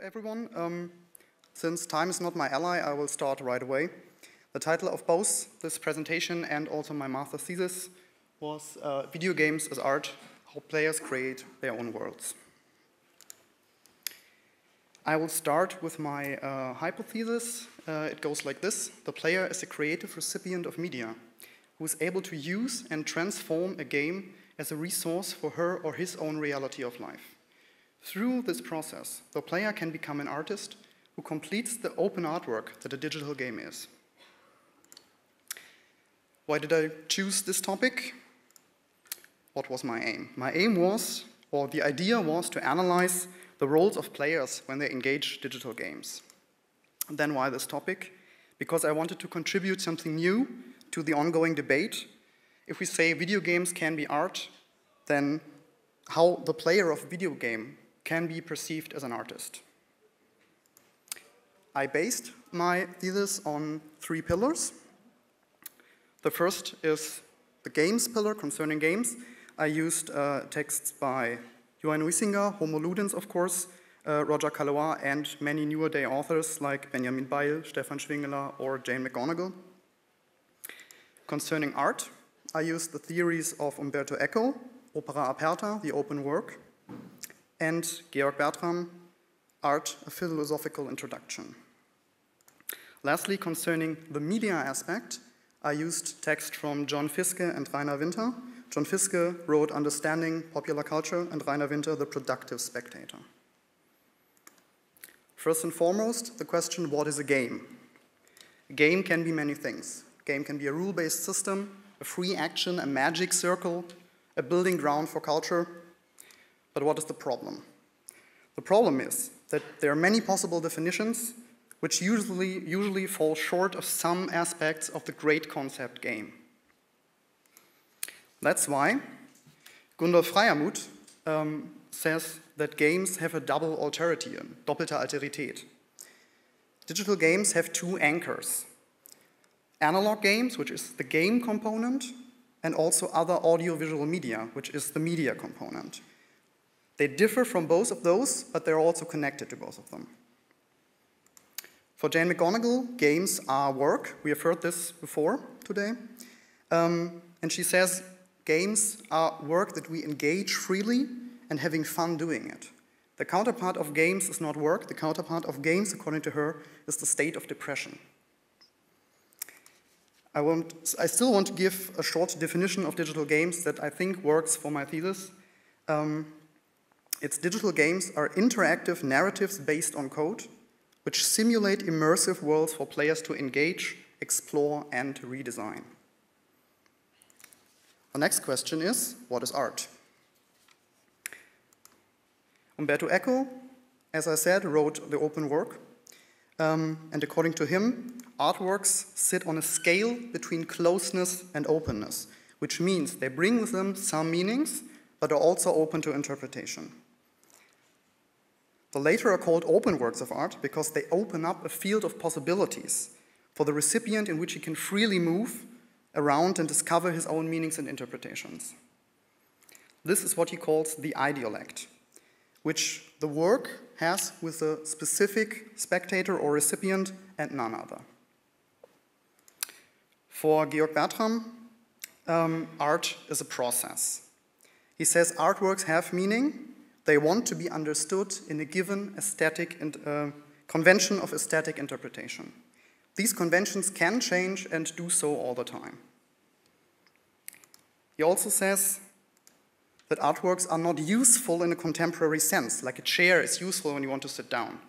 everyone. Since time is not my ally, I will start right away. The title of both this presentation and also my master's thesis was Video Games as Art, How Players Create Their Own Worlds. I will start with my hypothesis. It goes like this. The player is a creative recipient of media who is able to use and transform a game as a resource for her or his own reality of life. Through this process, the player can become an artist who completes the open artwork that a digital game is. Why did I choose this topic? What was my aim? My aim was, or the idea was, to analyze the roles of players when they engage digital games. And then why this topic? Because I wanted to contribute something new to the ongoing debate. If we say video games can be art, then how the player of a video game can be perceived as an artist. I based my thesis on 3 pillars. The first is the games pillar concerning games. I used texts by Johan Huizinga, Homo Ludens, of course, Roger Calois, and many newer day authors like Benjamin Beil, Stefan Schwingeler, or Jane McGonigal. Concerning art, I used the theories of Umberto Eco, Opera Aperta, the open work, and Georg Bertram, Art, a Philosophical Introduction. Lastly, concerning the media aspect, I used text from John Fiske and Rainer Winter. John Fiske wrote Understanding Popular Culture, and Rainer Winter, The Productive Spectator. First and foremost, the question, what is a game? A game can be many things. A game can be a rule-based system, a free action, a magic circle, a building ground for culture. But what is the problem? The problem is that there are many possible definitions which usually fall short of some aspects of the great concept game. That's why Gundolf Freiermuth says that games have a double alterity, doppelte Alterität. Digital games have 2 anchors. Analog games, which is the game component, and also other audiovisual media, which is the media component. They differ from both of those, but they're also connected to both of them. For Jane McGonigal, games are work. We have heard this before today. And she says games are work that we engage freely and having fun doing it. The counterpart of games is not work. The counterpart of games, according to her, is the state of depression. I still want to give a short definition of digital games that I think works for my thesis. Its digital games are interactive narratives based on code, which simulate immersive worlds for players to engage, explore, and redesign. The next question is, what is art? Umberto Eco, as I said, wrote the open work. And according to him, artworks sit on a scale between closeness and openness, which means they bring with them some meanings, but are also open to interpretation. The later are called open works of art because they open up a field of possibilities for the recipient in which he can freely move around and discover his own meanings and interpretations. This is what he calls the ideolect, which the work has with a specific spectator or recipient and none other. For Georg Bertram, art is a process. He says artworks have meaning. They want to be understood in a given aesthetic and convention of aesthetic interpretation. These conventions can change and do so all the time. He also says that artworks are not useful in a contemporary sense, like a chair is useful when you want to sit down.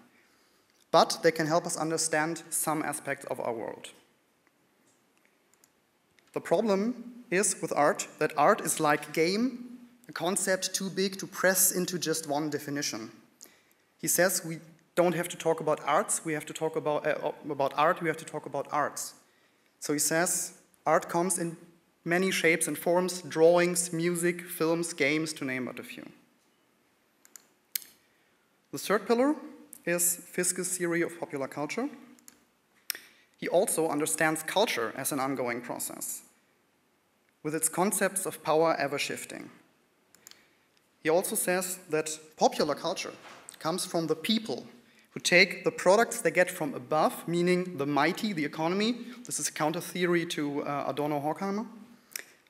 But they can help us understand some aspects of our world. The problem is with art that art is like game, a concept too big to press into just one definition. He says we don't have to talk about arts, we have to talk about art, we have to talk about arts. So he says art comes in many shapes and forms, drawings, music, films, games, to name but a few. The third pillar is FISKES' theory of popular culture. He also understands culture as an ongoing process, with its concepts of power ever shifting. He also says that popular culture comes from the people who take the products they get from above, meaning the mighty, the economy, this is counter theory to Adorno Horkheimer,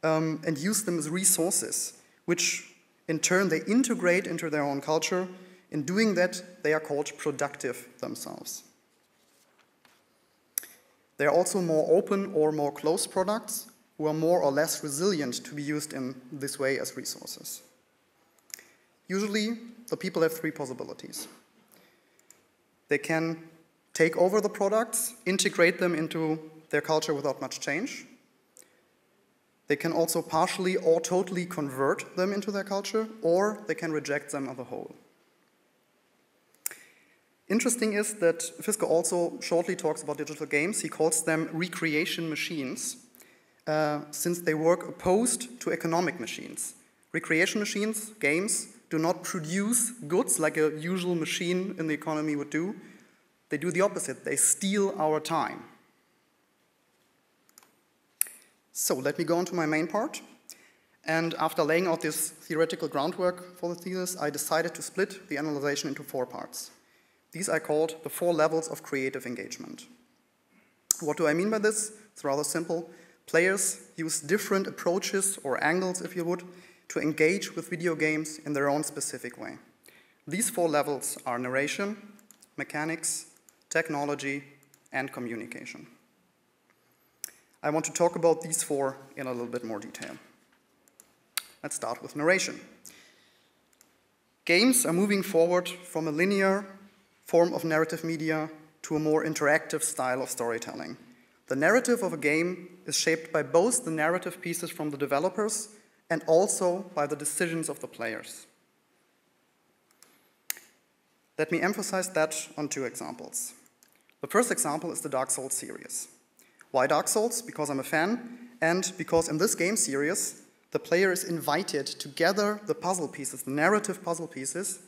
and use them as resources, which in turn they integrate into their own culture. In doing that, they are called productive themselves. They are also more open or more closed products who are more or less resilient to be used in this way as resources. Usually, the people have three possibilities. They can take over the products, integrate them into their culture without much change. They can also partially or totally convert them into their culture, or they can reject them as a whole. Interesting is that Fiske also shortly talks about digital games. He calls them recreation machines, since they work opposed to economic machines. Recreation machines, games, do not produce goods like a usual machine in the economy would do. They do the opposite. They steal our time. So let me go on to my main part. And after laying out this theoretical groundwork for the thesis, I decided to split the analysis into 4 parts. These I called the 4 levels of creative engagement. What do I mean by this? It's rather simple. Players use different approaches or angles, if you would, to engage with video games in their own specific way. These 4 levels are narration, mechanics, technology, and communication. I want to talk about these 4 in a little bit more detail. Let's start with narration. Games are moving forward from a linear form of narrative media to a more interactive style of storytelling. The narrative of a game is shaped by both the narrative pieces from the developers and also by the decisions of the players. Let me emphasize that on 2 examples. The first example is the Dark Souls series. Why Dark Souls? Because I'm a fan, and because in this game series, the player is invited to gather the puzzle pieces, the narrative puzzle pieces,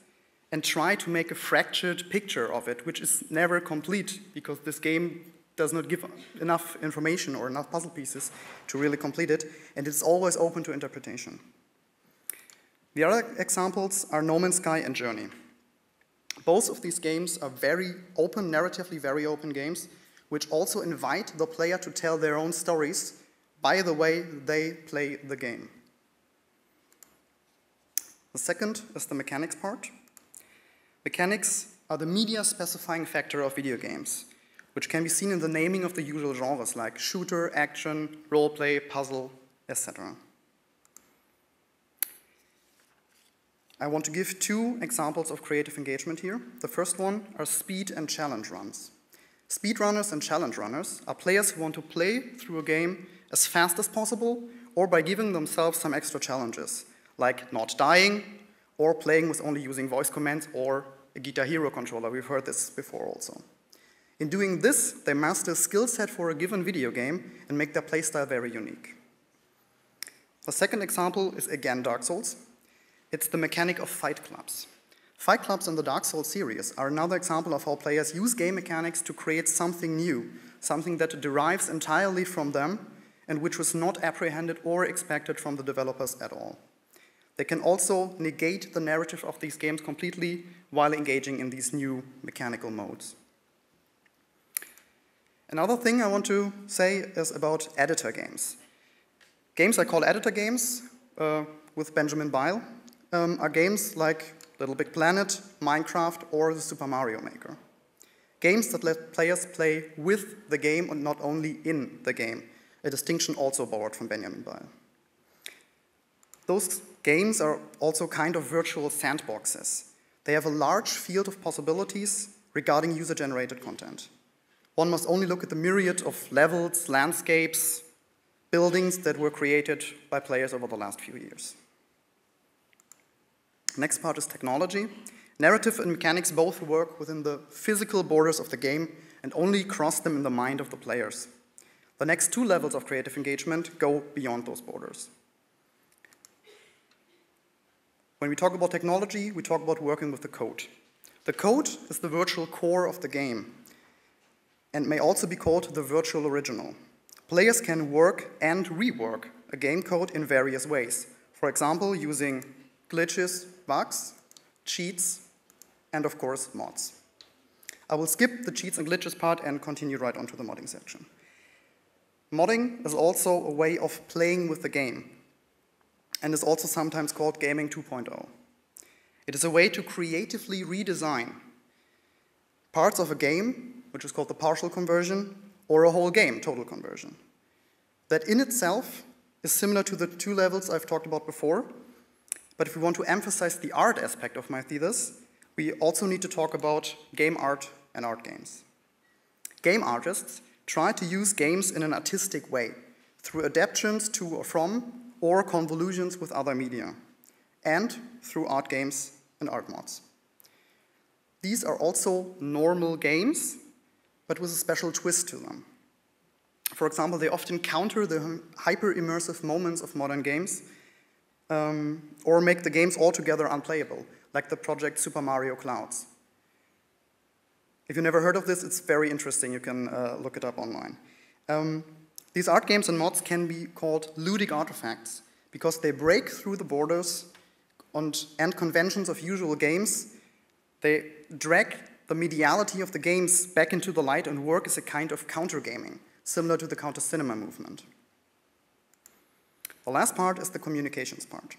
and try to make a fractured picture of it, which is never complete, because this game does not give enough information or enough puzzle pieces to really complete it, and it's always open to interpretation. The other examples are No Man's Sky and Journey. Both of these games are very open, narratively very open games, which also invite the player to tell their own stories by the way they play the game. The second is the mechanics part. Mechanics are the media-specifying factor of video games, which can be seen in the naming of the usual genres like shooter, action, roleplay, puzzle, etc. I want to give 2 examples of creative engagement here. The first one are speed and challenge runs. Speedrunners and challenge runners are players who want to play through a game as fast as possible or by giving themselves some extra challenges, like not dying or playing with only using voice commands or a Guitar Hero controller. We've heard this before also. In doing this, they master a skill set for a given video game and make their playstyle very unique. The second example is again Dark Souls. It's the mechanic of fight clubs. Fight clubs in the Dark Souls series are another example of how players use game mechanics to create something new, something that derives entirely from them and which was not apprehended or expected from the developers at all. They can also negate the narrative of these games completely while engaging in these new mechanical modes. Another thing I want to say is about editor games. Games I call editor games, with Benjamin Bile, are games like Little Big Planet, Minecraft, or the Super Mario Maker. Games that let players play with the game and not only in the game, a distinction also borrowed from Benjamin Bile. Those games are also kind of virtual sandboxes. They have a large field of possibilities regarding user-generated content. One must only look at the myriad of levels, landscapes, buildings that were created by players over the last few years. Next part is technology. Narrative and mechanics both work within the physical borders of the game and only cross them in the mind of the players. The next 2 levels of creative engagement go beyond those borders. When we talk about technology, we talk about working with the code. The code is the virtual core of the game and may also be called the virtual original. Players can work and rework a game code in various ways. For example, using glitches, bugs, cheats, and of course, mods. I will skip the cheats and glitches part and continue right on to the modding section. Modding is also a way of playing with the game, and is also sometimes called gaming 2.0. It is a way to creatively redesign parts of a game, which is called the partial conversion, or a whole game, total conversion. That in itself is similar to the two levels I've talked about before, but if we want to emphasize the art aspect of my thesis, we also need to talk about game art and art games. Game artists try to use games in an artistic way, through adaptations to or from, or convolutions with other media, and through art games and art mods. These are also normal games, but with a special twist to them. For example, they often counter the hyper-immersive moments of modern games, or make the games altogether unplayable, like the project Super Mario Clouds. If you've never heard of this, it's very interesting. You can look it up online. These art games and mods can be called ludic artifacts because they break through the borders and conventions of usual games. They drag the mediality of the games back into the light and work as a kind of counter-gaming, similar to the counter-cinema movement. The last part is the communications part.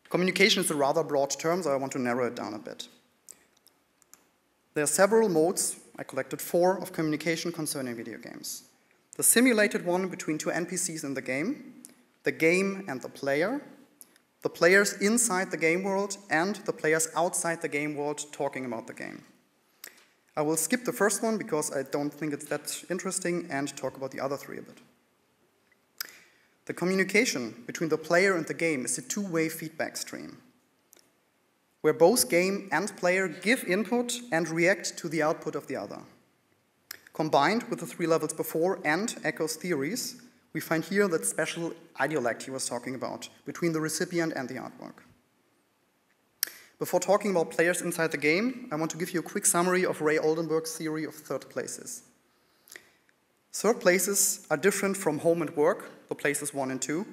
Communication is a rather broad term, so I want to narrow it down a bit. There are several modes, I collected 4, of communication concerning video games. The simulated one between two NPCs in the game and the players inside the game world, and the players outside the game world talking about the game. I will skip the first one because I don't think it's that interesting and talk about the other 3 a bit. The communication between the player and the game is a two-way feedback stream, where both game and player give input and react to the output of the other. Combined with the 3 levels before and Echo's theories, we find here that special idiolect he was talking about between the recipient and the artwork. Before talking about players inside the game, I want to give you a quick summary of Ray Oldenburg's theory of third places. Third places are different from home and work, the places 1 and 2,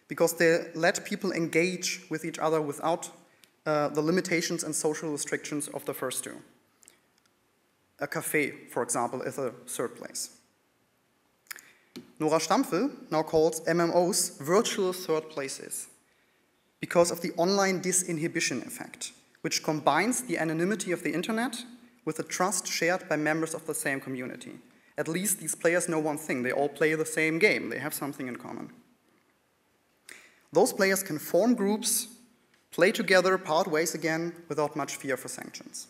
because they let people engage with each other without the limitations and social restrictions of the first 2. A cafe, for example, is a third place. Nora Stampfel now calls MMOs virtual third places because of the online disinhibition effect, which combines the anonymity of the internet with the trust shared by members of the same community. At least these players know one thing: they all play the same game, they have something in common. Those players can form groups, play together, part ways again, without much fear for sanctions.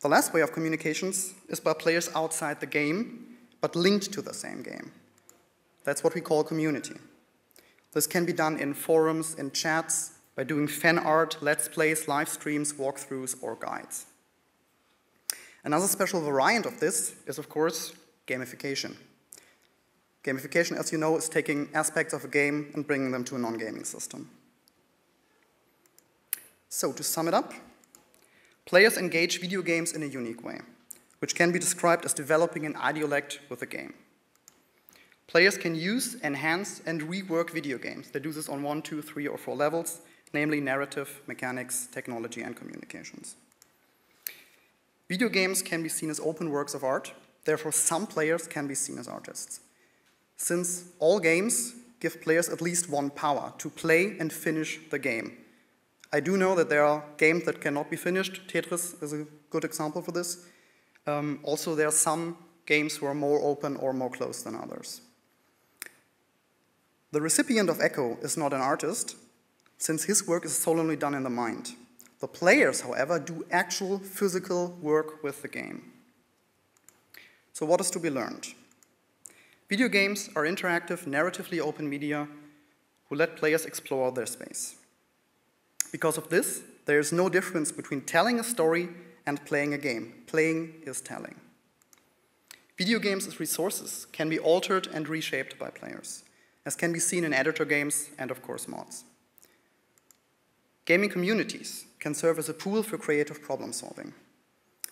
The last way of communications is by players outside the game, but linked to the same game. That's what we call community. This can be done in forums, in chats, by doing fan art, let's plays, live streams, walkthroughs, or guides. Another special variant of this is, of course, gamification. Gamification, as you know, is taking aspects of a game and bringing them to a non-gaming system. So, to sum it up, players engage video games in a unique way, which can be described as developing an idiolect with a game. Players can use, enhance, and rework video games. They do this on 1, 2, 3, or 4 levels, namely narrative, mechanics, technology, and communications. Video games can be seen as open works of art, therefore some players can be seen as artists. Since all games give players at least one power, to play and finish the game. I do know that there are games that cannot be finished. Tetris is a good example for this. Also, there are some games who are more open or more closed than others. The recipient of Echo is not an artist, since his work is solely done in the mind. The players, however, do actual physical work with the game. So what is to be learned? Video games are interactive, narratively open media who let players explore their space. Because of this, there is no difference between telling a story and playing a game. Playing is telling. Video games as resources can be altered and reshaped by players, as can be seen in editor games and, of course, mods. Gaming communities can serve as a pool for creative problem solving.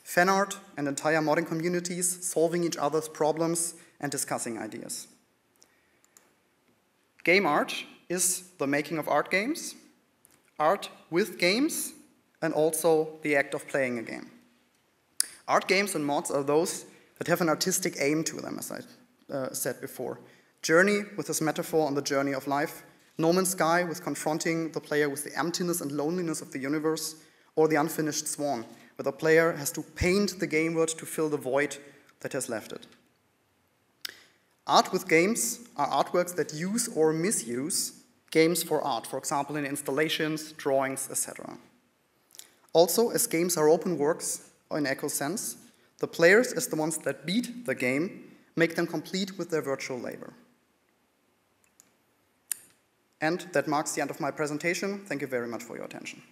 Fan art and entire modding communities solving each other's problems and discussing ideas. Game art is the making of art games, art with games, and also the act of playing a game. Art games and mods are those that have an artistic aim to them, as I said before. Journey with this metaphor on the journey of life, No Man's Sky with confronting the player with the emptiness and loneliness of the universe, or The Unfinished Swan, where the player has to paint the game world to fill the void that has left it. Art with games are artworks that use or misuse games for art, for example in installations, drawings, etc. Also, as games are open works in echo sense, the players, as the ones that beat the game, make them complete with their virtual labor. And that marks the end of my presentation. Thank you very much for your attention.